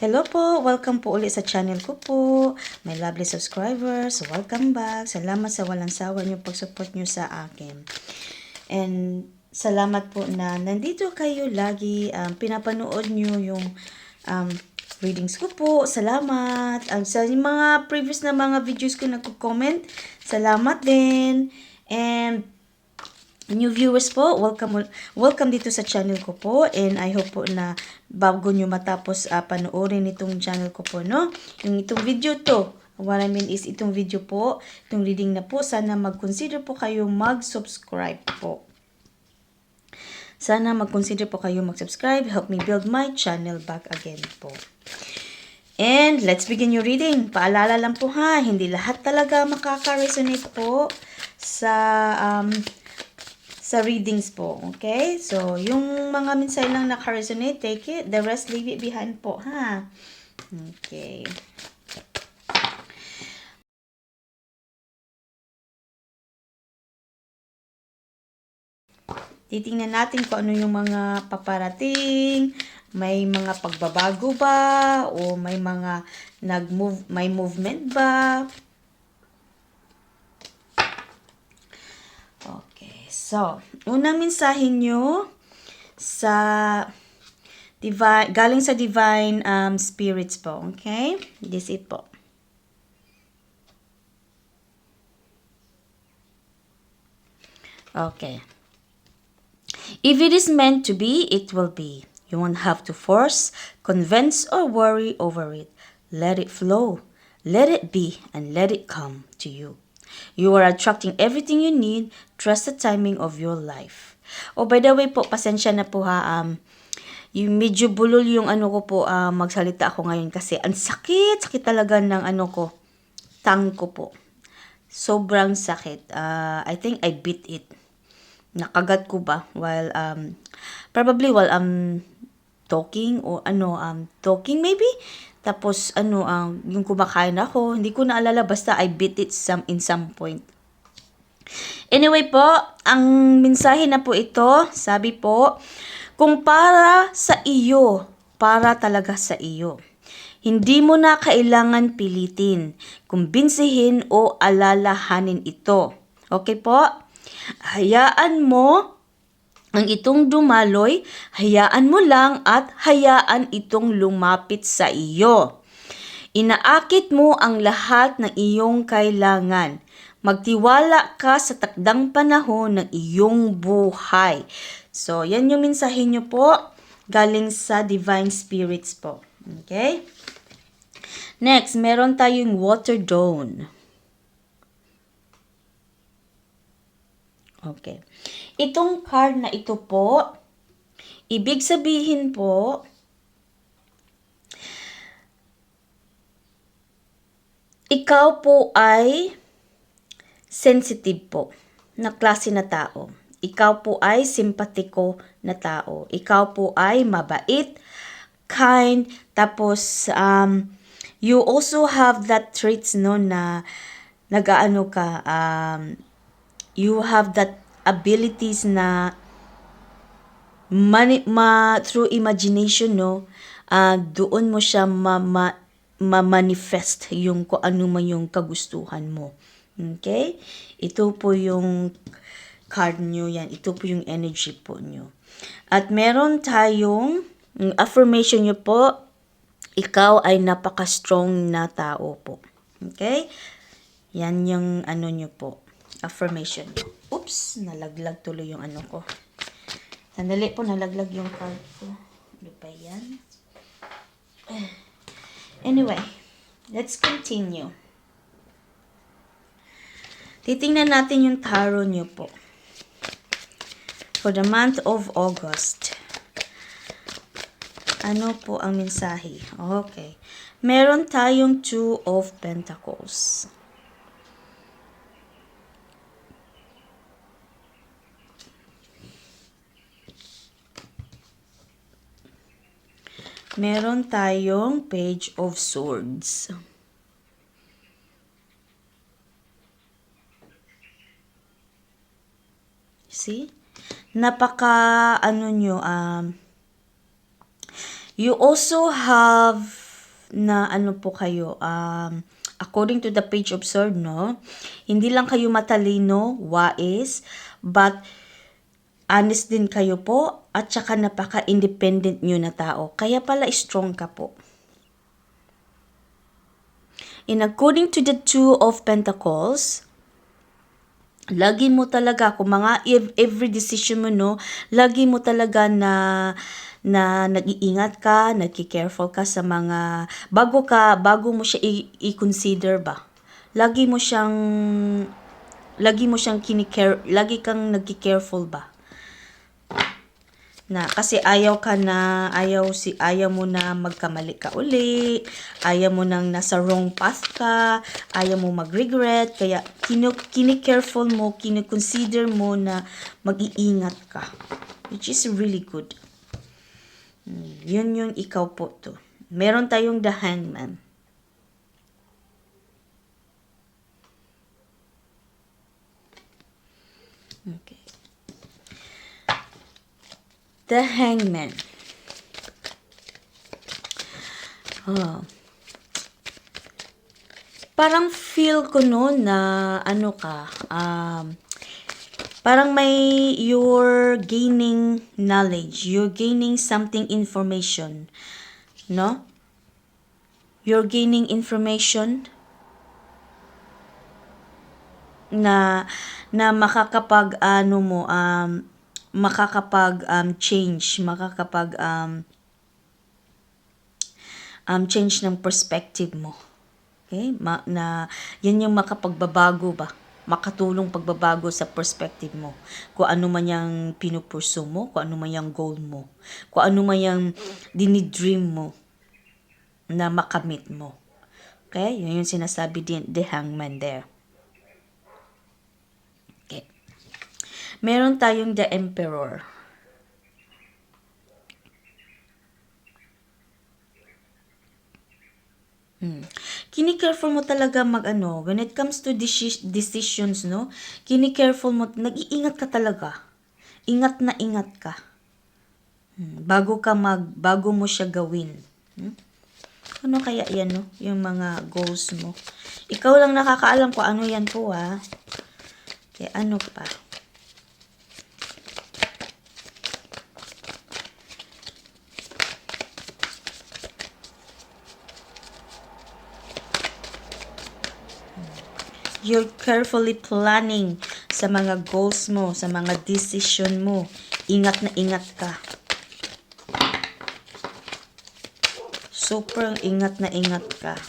Hello po, welcome po ulit sa channel ko po. My lovely subscribers, welcome back. Salamat sa walang sawa niyo pag-support niyo sa akin. And salamat po na nandito kayo lagi, pinapanood niyo yung readings ko po. Salamat. Sa mga previous na mga videos ko nagko-comment, salamat din. And new viewers po, welcome dito sa channel ko po, and I hope po na bago nyo matapos panoorin itong channel ko po, no? Yung itong video to, what I mean is itong video po, itong reading na po, sana mag-consider po kayo mag-subscribe po. Sana mag-consider po kayo mag-subscribe, help me build my channel back again po. And let's begin your reading. Paalala lang po ha, hindi lahat talaga makaka-resonate po sa readings po, okay? So, yung mga mensahe lang naka-resonate, take it. The rest, leave it behind po, ha? Okay. Titingnan natin kung ano yung mga paparating, may mga pagbabago ba, o may mga may movement ba? Okay, so, unang mensahe nyo galing sa divine spirits po, okay? This it po. Okay. If it is meant to be, it will be. You won't have to force, convince, or worry over it. Let it flow. Let it be, and let it come to you. You are attracting everything you need. Trust the timing of your life. Oh, by the way po, pasensya na po ha. Yung medyo bulol yung ano ko po, magsalita ako ngayon kasi ang sakit talaga ng ano ko, tongue ko po. Sobrang sakit. I think I bit it. Nakagat ko ba while probably while I'm talking o talking maybe. Tapos yung kumakain ako, hindi ko naalala, basta I bit it in some point. Anyway po, ang mensahe na po ito, sabi po, kung para sa iyo, para talaga sa iyo. Hindi mo na kailangan pilitin, kumbinsihin o alalahanin ito. Okay po? Hayaan mo ang itong dumaloy, hayaan mo lang at hayaan itong lumapit sa iyo. Inaakit mo ang lahat ng iyong kailangan. Magtiwala ka sa takdang panahon ng iyong buhay. So, yan yung mensahe nyo po galing sa Divine Spirits po. Okay? Next, meron tayong Water Dawn. Okay. Itong card na ito po, ibig sabihin po, ikaw po ay sensitive po na klase na tao. Ikaw po ay simpatiko na tao. Ikaw po ay mabait, kind, tapos you also have that traits no na nagaano ka, you have that abilities na through imagination, no, doon mo siya ma-manifest yung kung ano man yung kagustuhan mo. Okay? Ito po yung card nyo yan. Ito po yung energy po nyo. At meron tayong affirmation nyo po, ikaw ay napaka-strong na tao po. Okay? Yan yung ano nyo po. Affirmation nyo. Oops, nalaglag tuloy yung ano ko. Sandali po, nalaglag yung card ko. Ano ba yan? Anyway, let's continue. Titingnan natin yung tarot nyo po. For the month of August. Ano po ang mensahe? Okay. Meron tayong Two of Pentacles. Meron tayong Page of Swords. See? Napaka, you also have na ano po kayo, according to the page of sword, no? Hindi lang kayo matalino, wise, but honest din kayo po, at saka napaka-independent nyo na tao. Kaya pala strong ka po. And according to the Two of Pentacles, lagi mo talaga, kung mga every decision mo, no, lagi mo talaga na nag-iingat ka, nagki-careful ka sa mga, bago mo siya i-consider ba. Lagi mo siyang lagi kang nagki-careful ba. Na kasi ayaw mo na magkamali ka uli, ayaw mo nang nasa wrong path ka, ayaw mo mag-regret, kaya kini-careful mo, kini-consider mo na mag-iingat ka, which is really good. Yun yung ikaw po to. Meron tayong the Hangman. Okay. The Hangman. Parang feel ko no na ano ka, parang you're gaining knowledge, you're gaining something information, no? You're gaining information na makakapag change, change ng perspective mo. Okay? Yan yung makapagbabago ba? Makatulong pagbabago sa perspective mo. Kung ano man yung pinupursu mo, kung ano man yung goal mo, kung ano man yung dinidream mo na makamit mo. Okay? Yun yung sinasabi din, the Hangman there. Okay. Meron tayong the Emperor. Kini-careful mo talaga when it comes to decisions, no? Kini-careful mo, nag-iingat ka talaga. Ingat na ingat ka. Bago mo siya gawin. Ano kaya yan, no? Yung mga goals mo. Ikaw lang nakakaalam kung ano yan po, ha? Okay, ano pa? You're carefully planning sa mga goals mo, sa mga decision mo. Ingat na ingat ka. Super ingat na ingat ka.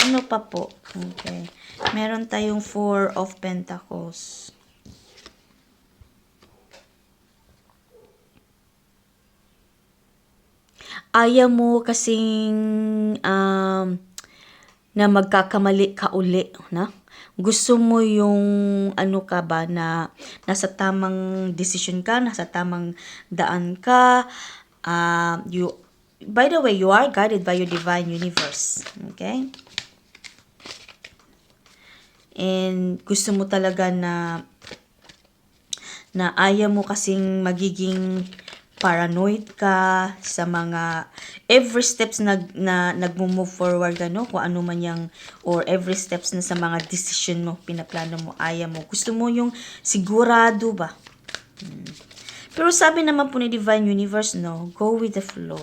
Ano pa po? Okay. Meron tayong Four of Pentacles. Ayaw mo kasing na magkakamali ka uli, na? Gusto mo yung ano ka ba na nasa tamang decision ka, nasa tamang daan ka. By the way, you are guided by your divine universe. Okay? And gusto mo talaga na ayaw mo kasing magiging paranoid ka sa mga every steps na nagmo-move forward kung ano man yang, or every steps na sa mga decision mo, pinaplano mo, ayaw mo. Gusto mo yung sigurado ba? Pero sabi naman po ni Divine Universe, no, go with the flow.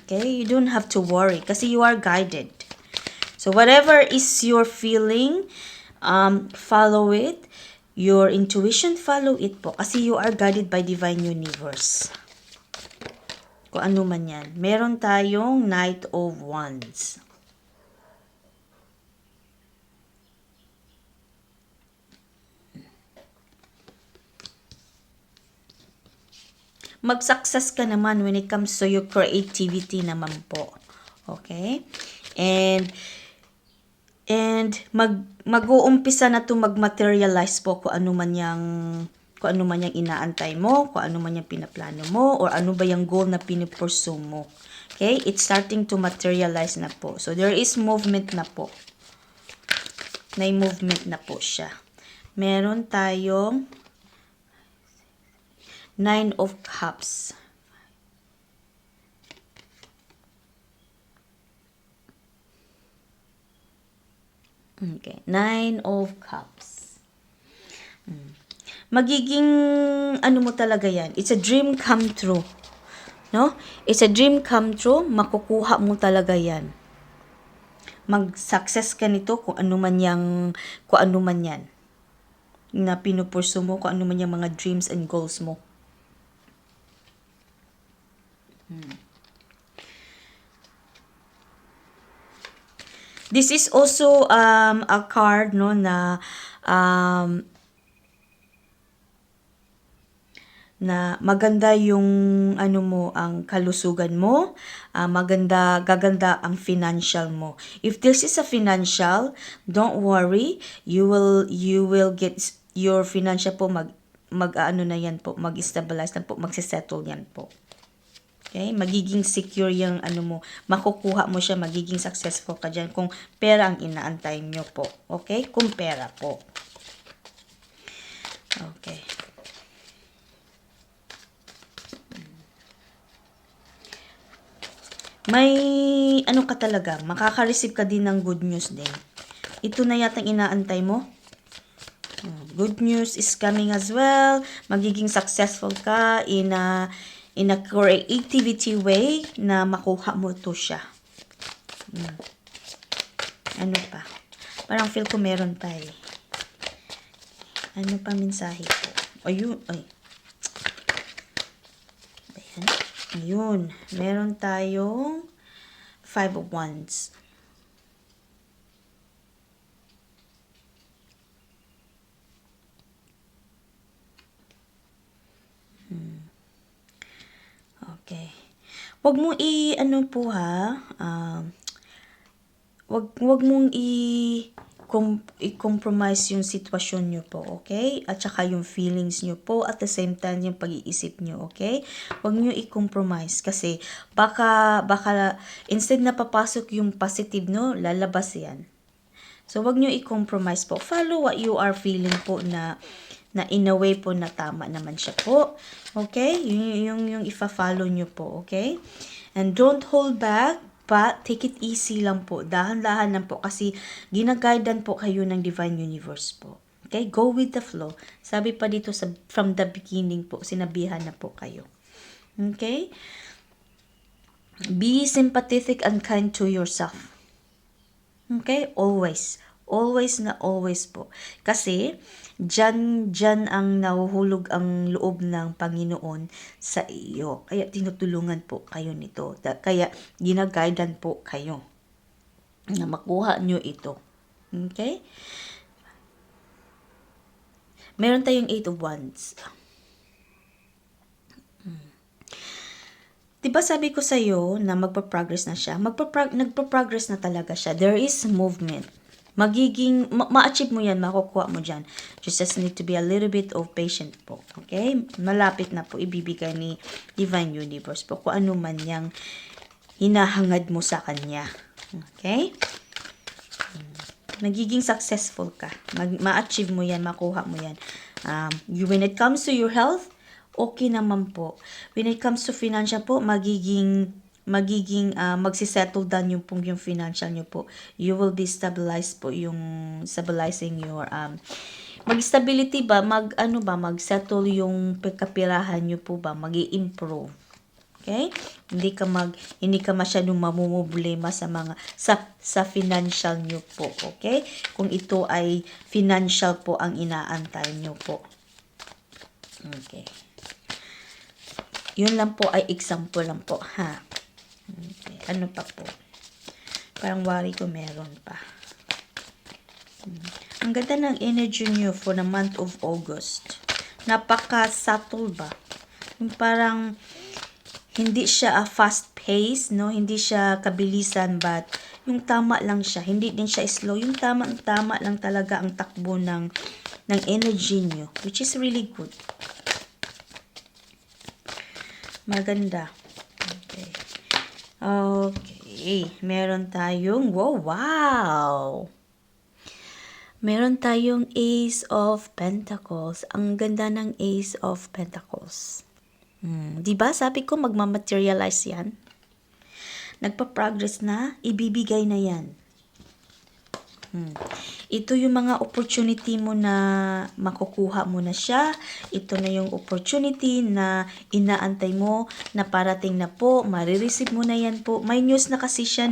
Okay? You don't have to worry kasi you are guided. So whatever is your feeling, follow it. Your intuition, follow it po. Kasi you are guided by Divine Universe. Kung ano man yan. Meron tayong Knight of Wands. Mag-success ka naman when it comes to your creativity naman po. Okay? And mag-uumpisa na to mag-materialize po kung ano man yang inaantay mo, kung ano man yung pinaplano mo, or ano ba yung goal na pinipursu mo. Okay? It's starting to materialize na po. So, there is movement na po. May movement na po siya. Meron tayong Nine of Cups. Okay, Nine of Cups. Magiging, ano mo talaga yan, it's a dream come true. No? It's a dream come true, makukuha mo talaga yan. Mag-success ka nito kung ano man yan na pinupurso mo, kung ano man yung mga dreams and goals mo. This is also a card no na na maganda yung ano mo, ang kalusugan mo, gaganda ang financial mo. If this is a financial, don't worry, you will get your financial po ano na yan po, mag-stabilize na po, magsisettle yan po. Okay? Magiging secure yung ano mo, makukuha mo siya, magiging successful ka dyan kung pera ang inaantay nyo po. Okay? Kung pera po. Okay. May ano ka talaga, makaka-receive ka din ng good news din. Ito na yatang inaantay mo. Good news is coming as well. Magiging successful ka in a creativity way na makuha mo to siya. Ano pa? Parang feel ko meron pa eh. Ano pa mensahe ko? Ayun, ay. Ayan. Ayun. Meron tayong 5 of Wands. Okay. Wag mo ano po ha, wag mong i-compromise yung sitwasyon nyo po, okay? At saka yung feelings nyo po at the same time yung pag-iisip nyo, okay? Wag nyo i-compromise kasi baka instead na papasok yung positive no, lalabas yan. So wag nyo i-compromise po. Follow what you are feeling po na in a way po na tama naman siya po. Okay? Yung ifa-follow nyo po, okay? And don't hold back, but take it easy lang po. Dahan-dahan lang po kasi ginaguidean po kayo ng Divine Universe po. Okay? Go with the flow. Sabi pa dito from the beginning po, sinabihan na po kayo. Okay? Be sympathetic and kind to yourself. Okay? Always. Always na always po. Kasi, dyan ang nahuhulog ang loob ng Panginoon sa iyo. Kaya tinutulungan po kayo nito. Kaya ginaguidean po kayo na makuha nyo ito. Okay? Meron tayong 8 of Wands. Diba sabi ko sa iyo na magpa-progress na siya? Nagpa-progress na talaga siya. There is movement. Magiging, ma-achieve mo yan, makukuha mo dyan. Just need to be a little bit of patient po. Okay? Malapit na po ibibigay ni Divine Universe po kung ano man yung hinahangad mo sa kanya. Okay? Magiging successful ka. Ma-achieve mo yan, makuha mo yan. When it comes to your health, okay naman po. When it comes to financial po, magiging magsisettle down yung financial nyo po. You will be stabilized po, yung stabilizing your mag-stability ba, mag-settle yung kapirahan nyo po ba, mag-i-improve. Okay? Hindi ka masyadong mamumblema sa financial nyo po. Okay? Kung ito ay financial po ang inaantay nyo po. Okay. Yun lang po ay example lang po, ha? Okay. Ano pa po? Parang worry ko meron pa. Ang ganda ng energy nyo for the month of August. Napaka-subtle ba? Yung parang hindi siya a fast pace, no? Hindi siya kabilisan, but yung tama lang siya. Hindi din siya slow. Yung tama lang talaga ang takbo ng energy nyo, which is really good. Maganda. Okay. Okay. Meron tayong, wow! Meron tayong Ace of Pentacles. Ang ganda ng Ace of Pentacles. Diba? Sabi ko, magmamaterialize yan. Nagpa-progress na, ibibigay na yan. Ito yung mga opportunity mo na makukuha mo na siya. Ito na yung opportunity na inaantay mo na parating na po. Marireceive mo na yan po. May news na kasi siya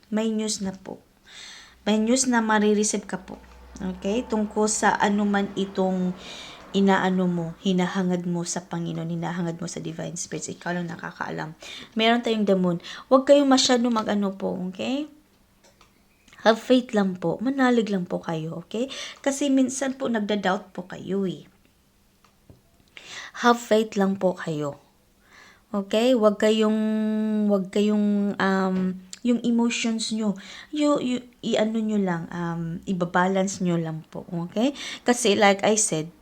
May news na po. May news na marireceive ka po. Okay? Tungkol sa anuman itong inaano mo, hinahangad mo sa Panginoon, hinahangad mo sa Divine Spirits. Ikaw lang nakakaalam. Meron tayong damon. Huwag kayong masyado mag-ano po, okay? Have faith lang po. Manalig lang po kayo, okay? Kasi minsan po nagda-doubt po kayo Have faith lang po kayo. Okay? Huwag kayong yung emotions nyo, i-ano nyo lang, ibabalance nyo lang po, okay? Kasi like I said,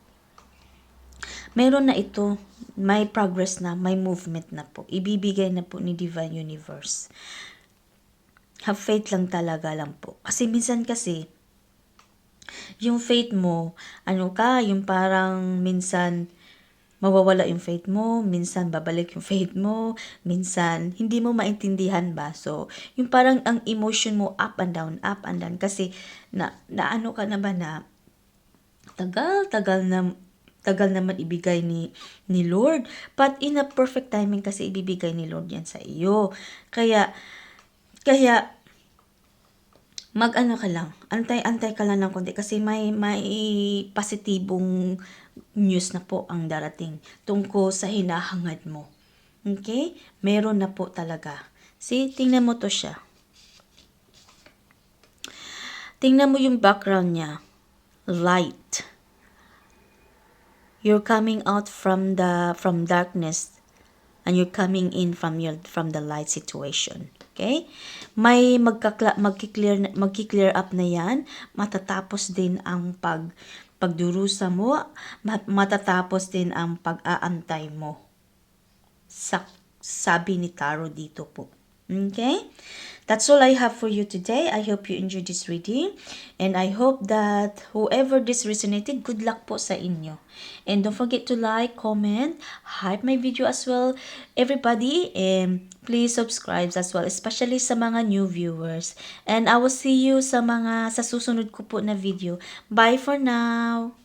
meron na ito, may progress na, may movement na po. Ibibigay na po ni Divine Universe. Have faith lang talaga lang po. Kasi minsan kasi, yung faith mo, yung parang minsan, mawawala yung faith mo, minsan babalik yung faith mo, minsan hindi mo maintindihan ba. So, yung parang ang emotion mo up and down, kasi naano ka na ba na tagal naman ibigay ni Lord. But in a perfect timing kasi ibibigay ni Lord yan sa iyo. Kaya mag-ano ka lang, antay ka lang ng konti kasi may positibong news na po ang darating tungkol sa hinahangad mo. Okay? Meron na po talaga. See, tingnan mo to siya. Tingnan mo yung background niya. Light. You're coming out from darkness and you're coming in from the light situation. Okay? May magki-clear up na yan. Matatapos din ang pagdurusa mo. Matatapos din ang pag-aantay mo. Sabi ni Tarot dito po. Okay? That's all I have for you today. I hope you enjoyed this reading. And I hope that whoever this resonated, good luck po sa inyo. And don't forget to like, comment, hype my video as well, everybody. And please subscribe as well, especially sa mga new viewers. And I will see you sa susunod ko po na video. Bye for now!